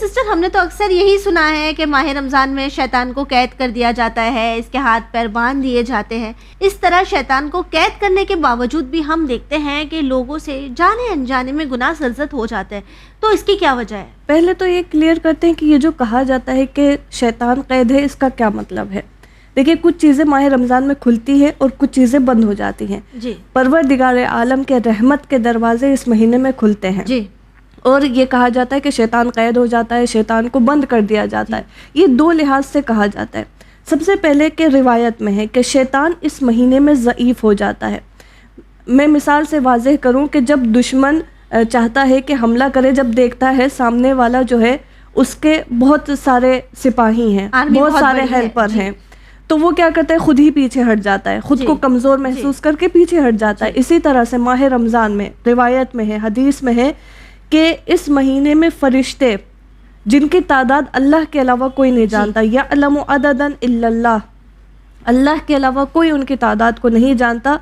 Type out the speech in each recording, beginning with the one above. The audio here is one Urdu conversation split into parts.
سسٹر ہم نے تو اکثر یہی سنا ہے کہ ماہ رمضان میں شیطان کو قید کر دیا جاتا ہے، اس کے ہاتھ پیر باندھ دیے جاتے ہیں۔ اس طرح شیطان کو قید کرنے کے باوجود بھی ہم دیکھتے ہیں کہ لوگوں سے جانے انجانے میں گناہ سرزد ہو جاتے ہیں، تو اس کی کیا وجہ ہے؟ پہلے تو یہ کلیئر کرتے ہیں کہ یہ جو کہا جاتا ہے کہ شیطان قید ہے، اس کا کیا مطلب ہے۔ دیکھیے، کچھ چیزیں ماہ رمضان میں کھلتی ہیں اور کچھ چیزیں بند ہو جاتی ہیں۔ جی پروردگار عالم کے رحمت کے دروازے اس مہینے میں کھلتے ہیں، جی، اور یہ کہا جاتا ہے کہ شیطان قید ہو جاتا ہے، شیطان کو بند کر دیا جاتا ہے۔ یہ دو لحاظ سے کہا جاتا ہے۔ سب سے پہلے کہ روایت میں ہے کہ شیطان اس مہینے میں ضعیف ہو جاتا ہے۔ میں مثال سے واضح کروں کہ جب دشمن چاہتا ہے کہ حملہ کرے، جب دیکھتا ہے سامنے والا جو ہے اس کے بہت سارے سپاہی ہیں، بہت سارے ہیلپر ہیں، تو وہ کیا کرتا ہے، خود ہی پیچھے ہٹ جاتا ہے، خود کو کمزور محسوس کر کے پیچھے ہٹ جاتا ہے۔ اسی طرح سے ماہ رمضان میں روایت میں ہے، حدیث میں ہے کہ اس مہینے میں فرشتے جن کی تعداد اللہ کے علاوہ کوئی نہیں جانتا، یعلم عددا الا اللہ، اللہ کے علاوہ کوئی ان کی تعداد کو نہیں جانتا،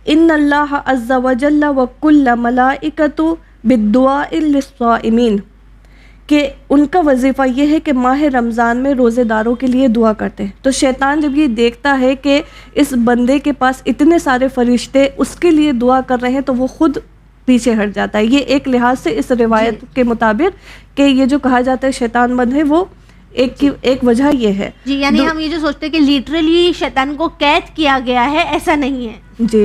ان اللہ عز وجل وکل ملائکۃ بالدعاء للصائمین، کہ ان کا وظیفہ یہ ہے کہ ماہ رمضان میں روزے داروں کے لیے دعا کرتے ہیں۔ تو شیطان جب یہ دیکھتا ہے کہ اس بندے کے پاس اتنے سارے فرشتے اس کے لیے دعا کر رہے ہیں، تو وہ خود پیچھے ہٹ جاتا ہے۔ یہ ایک لحاظ سے اس روایت کے مطابق کہ یہ جو کہا جاتا ہے شیطان بند ہے، وہ ایک وجہ یہ ہے۔ جی، یعنی ہم یہ جو سوچتے ہیں کہ لیٹرلی شیطان کو قید کیا گیا ہے، ایسا نہیں ہے۔ جی